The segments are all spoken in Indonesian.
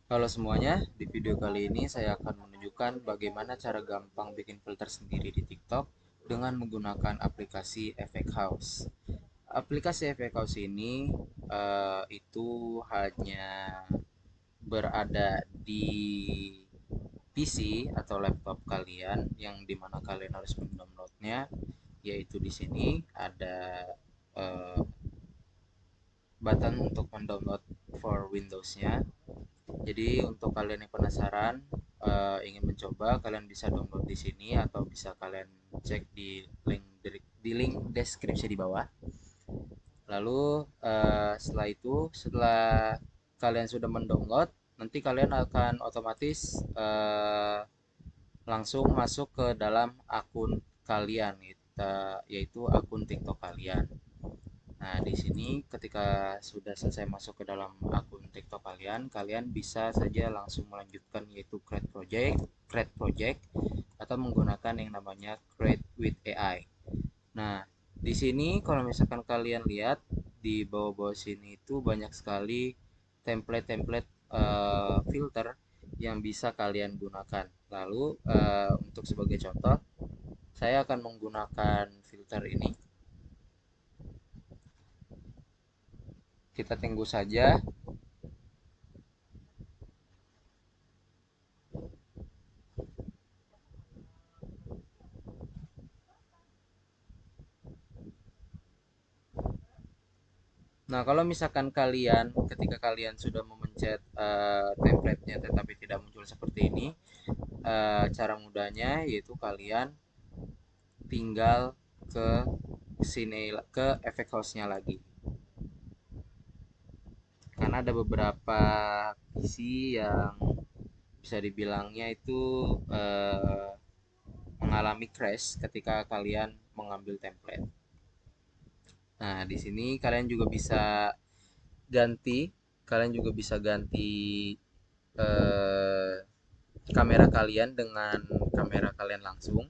Halo semuanya, di video kali ini saya akan menunjukkan bagaimana cara gampang bikin filter sendiri di TikTok dengan menggunakan aplikasi Effect House. Aplikasi Effect House ini itu hanya berada di PC atau laptop kalian yang dimana kalian harus mendownloadnya, yaitu di sini ada eh, button untuk mendownload for Windows-nya. Jadi untuk kalian yang penasaran ingin mencoba, kalian bisa download di sini atau bisa kalian cek di link deskripsi di bawah. Lalu setelah kalian sudah mendownload, nanti kalian akan otomatis langsung masuk ke dalam akun kalian, yaitu akun TikTok kalian. Nah, di sini ketika sudah selesai masuk ke dalam akun TikTok kalian, kalian bisa saja langsung melanjutkan yaitu create project atau menggunakan yang namanya create with AI. Nah, di sini kalau misalkan kalian lihat di bawah-bawah sini itu banyak sekali template-template filter yang bisa kalian gunakan. Lalu untuk sebagai contoh, saya akan menggunakan filter ini. Kita tunggu saja. Nah, kalau misalkan ketika kalian sudah memencet template-nya tetapi tidak muncul seperti ini, cara mudahnya yaitu kalian tinggal ke sini ke efek house-nya lagi. Karena ada beberapa PC yang bisa dibilangnya itu eh, mengalami crash ketika kalian mengambil template. Nah, di sini ganti, kalian juga bisa ganti eh, kamera kalian dengan kamera kalian langsung,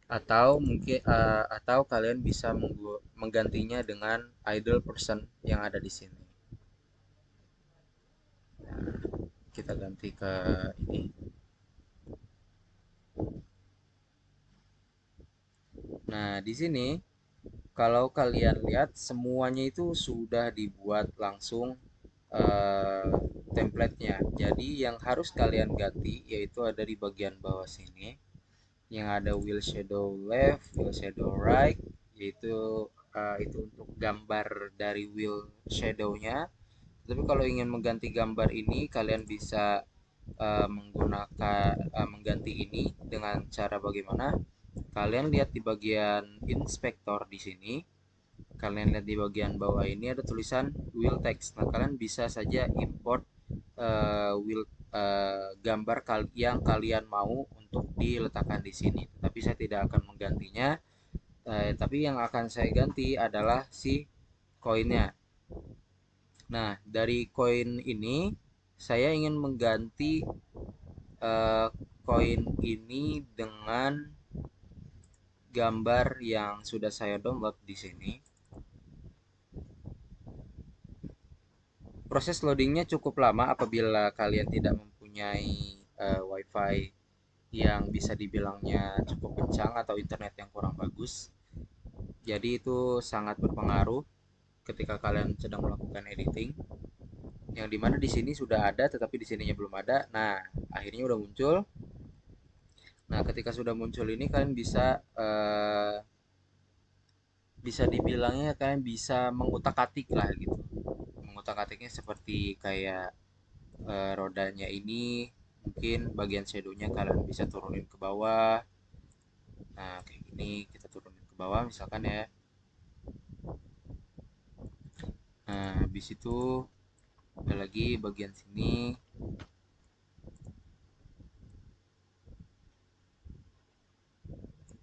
atau kalian bisa menggantinya dengan idle person yang ada di sini. Kita ganti ke ini. Nah, di sini kalau kalian lihat semuanya itu sudah dibuat langsung eh, template-nya. Jadi yang harus kalian ganti yaitu ada di bagian bawah sini yang ada wheel shadow left, wheel shadow right, yaitu itu untuk gambar dari wheel shadow-nya. Tapi kalau ingin mengganti gambar ini, kalian bisa mengganti ini dengan cara bagaimana? Kalian lihat di bagian inspektor di sini. Kalian lihat di bagian bawah ini ada tulisan wheel text. Nah, kalian bisa saja import gambar yang kalian mau untuk diletakkan di sini. Tapi saya tidak akan menggantinya. Tapi yang akan saya ganti adalah si koinnya. Nah, dari koin ini saya ingin mengganti eh, koin ini dengan gambar yang sudah saya download di sini. Proses loadingnya cukup lama apabila kalian tidak mempunyai WiFi yang bisa dibilangnya cukup kencang atau internet yang kurang bagus. Jadi itu sangat berpengaruh ketika kalian sedang melakukan editing. Yang dimana di sini sudah ada, tetapi di sininya belum ada. Nah, akhirnya udah muncul. Nah, ketika sudah muncul ini kalian bisa dibilangnya kalian bisa mengutak-atik lah gitu. Mengutak-atiknya seperti kayak rodanya ini mungkin bagian shadownya kalian bisa turunin ke bawah. Nah, kayak gini kita turunin ke bawah misalkan ya. Nah, habis itu ada lagi bagian sini.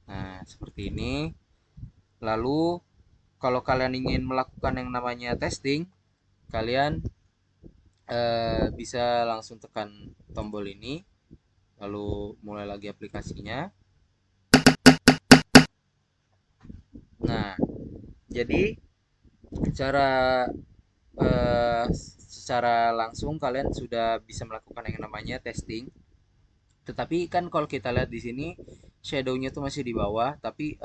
Nah, seperti ini. Lalu kalau kalian ingin melakukan yang namanya testing, kalian bisa langsung tekan tombol ini, lalu mulai lagi aplikasinya. Nah, jadi cara secara langsung kalian sudah bisa melakukan yang namanya testing. Tetapi kan kalau kita lihat di sini shadow-nya tuh masih di bawah, tapi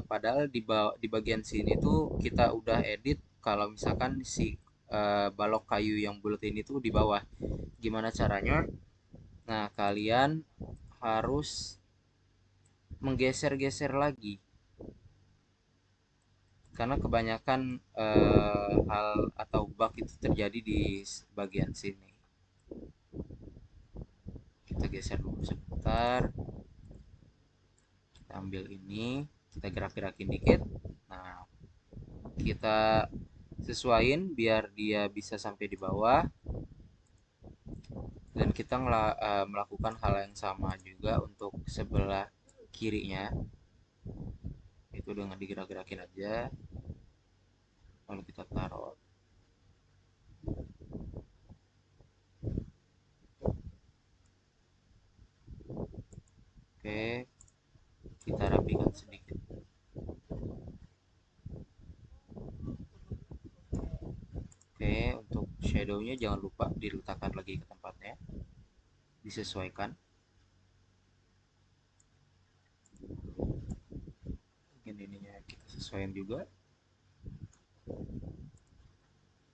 padahal di bagian sini tuh kita udah edit kalau misalkan si balok kayu yang bulat ini tuh di bawah. Gimana caranya? Nah, kalian harus menggeser-geser lagi karena kebanyakan hal atau bug itu terjadi di bagian sini. Kita geser dulu sebentar, kita ambil ini, kita gerak-gerakin dikit. Nah, kita sesuaiin biar dia bisa sampai di bawah, dan kita melakukan hal yang sama juga untuk sebelah kirinya, itu dengan digerak-gerakin aja lalu kita taruh. Oke, kita rapikan sedikit. Oke, untuk shadownya jangan lupa diletakkan lagi ke tempatnya, disesuaikan. Mungkin ininya kita sesuaikan juga.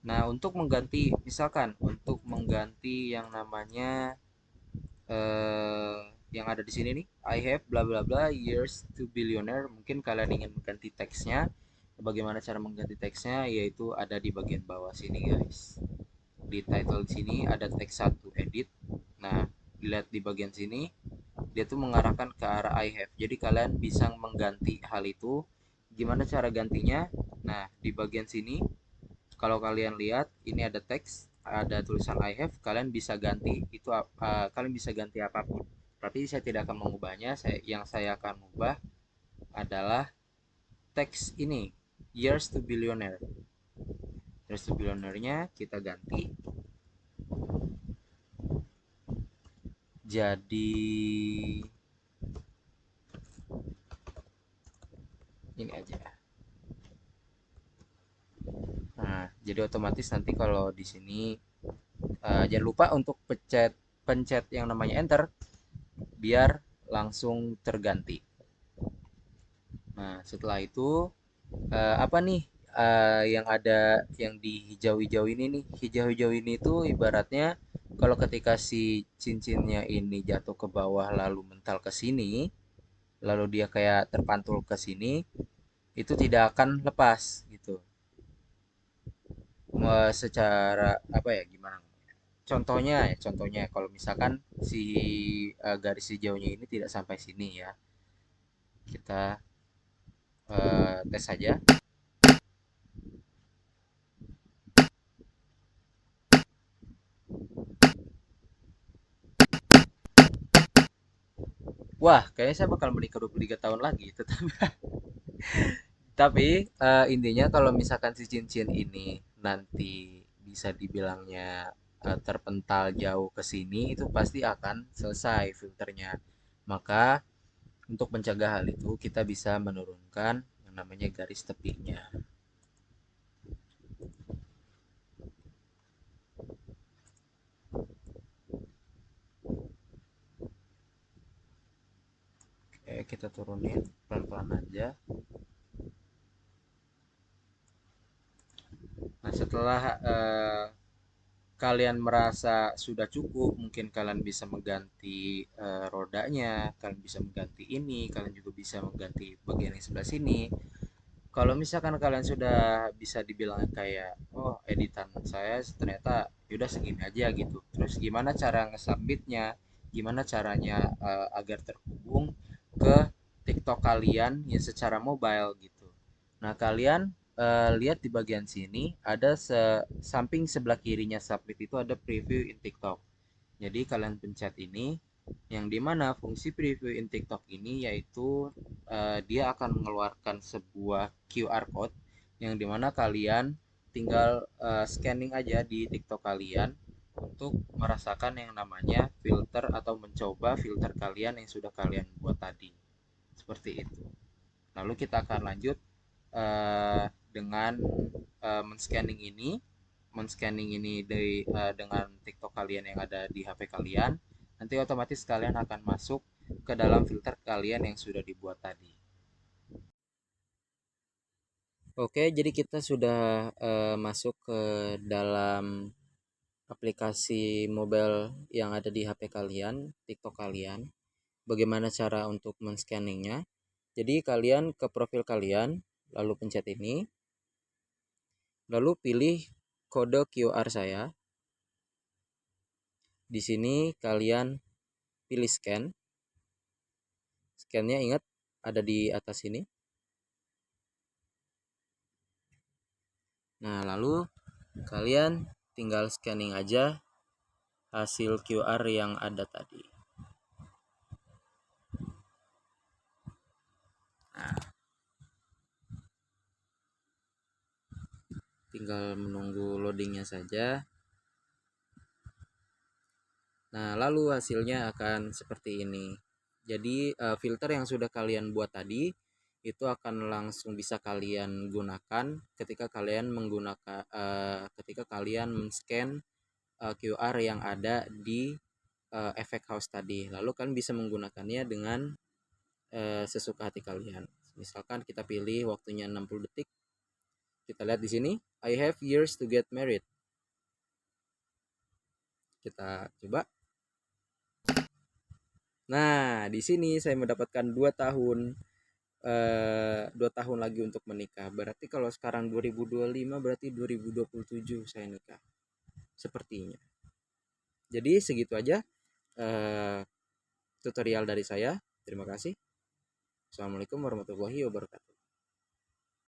Nah, untuk mengganti, misalkan untuk mengganti yang namanya eh, yang ada di sini nih, I have bla bla bla years to billionaire. Mungkin kalian ingin mengganti teksnya. Bagaimana cara mengganti teksnya? Yaitu ada di bagian bawah sini, guys. Di title sini ada teks satu edit. Nah, dilihat di bagian sini, dia tuh mengarahkan ke arah I have. Jadi kalian bisa mengganti hal itu. Gimana cara gantinya? Nah, di bagian sini kalau kalian lihat ini ada teks, ada tulisan I have, kalian bisa ganti itu kalian bisa ganti apapun. Tapi saya tidak akan mengubahnya. Yang saya akan ubah adalah teks ini, years to billionaire. Years to billionaire-nya kita ganti jadi ini aja. Nah, jadi otomatis nanti kalau di sini jangan lupa untuk pencet yang namanya enter biar langsung terganti. Nah, setelah itu apa nih yang ada yang di hijau-hijau ini nih? Hijau-hijau ini tuh ibaratnya kalau ketika si cincinnya ini jatuh ke bawah lalu mental ke sini, lalu dia kayak terpantul ke sini, itu tidak akan lepas gitu. Secara apa ya, gimana? Contohnya kalau misalkan si garis hijaunya ini tidak sampai sini ya, kita tes saja. Wah, kayaknya saya bakal menikah 23 tahun lagi. Tapi intinya kalau misalkan si cincin ini nanti bisa dibilangnya terpental jauh ke sini, itu pasti akan selesai filternya. Maka untuk mencegah hal itu kita bisa menurunkan yang namanya garis tepinya. Oke, kita turunin pelan-pelan aja. Nah, setelah kalian merasa sudah cukup, mungkin kalian bisa mengganti rodanya, kalian bisa mengganti ini, kalian juga bisa mengganti bagian yang sebelah sini. Kalau misalkan kalian sudah bisa dibilang kayak, oh editan saya ternyata udah segini aja gitu. Terus gimana cara nge-submitnya? Gimana caranya agar terhubung ke TikTok kalian yang secara mobile gitu. Nah, kalian lihat di bagian sini ada samping sebelah kirinya submit itu ada preview in TikTok. Jadi kalian pencet ini, yang dimana fungsi preview in TikTok ini yaitu dia akan mengeluarkan sebuah QR code yang dimana kalian tinggal scanning aja di TikTok kalian untuk merasakan yang namanya filter atau mencoba filter kalian yang sudah kalian buat tadi. Seperti itu. Lalu kita akan lanjut dengan men-scanning ini, men-scanning ini dengan TikTok kalian yang ada di HP kalian, nanti otomatis kalian akan masuk ke dalam filter kalian yang sudah dibuat tadi. Oke, jadi kita sudah masuk ke dalam aplikasi mobile yang ada di HP kalian, TikTok kalian. Bagaimana cara untuk men-scanningnya? Jadi kalian ke profil kalian, lalu pencet ini, lalu pilih kode QR saya. Di sini kalian pilih scan. Scan-nya ingat ada di atas sini. Nah, lalu kalian tinggal scanning aja hasil QR yang ada tadi. Nah, tinggal menunggu loadingnya saja. Nah, lalu hasilnya akan seperti ini. Jadi filter yang sudah kalian buat tadi itu akan langsung bisa kalian gunakan ketika kalian men-scan QR yang ada di efek house tadi. Lalu kalian bisa menggunakannya dengan sesuka hati kalian. Misalkan kita pilih waktunya 60 detik. Kita lihat di sini, I have years to get married. Kita coba. Nah, di sini saya mendapatkan 2 tahun lagi untuk menikah. Berarti kalau sekarang 2025 berarti 2027 saya nikah. Sepertinya. Jadi segitu aja tutorial dari saya. Terima kasih. Assalamualaikum warahmatullahi wabarakatuh.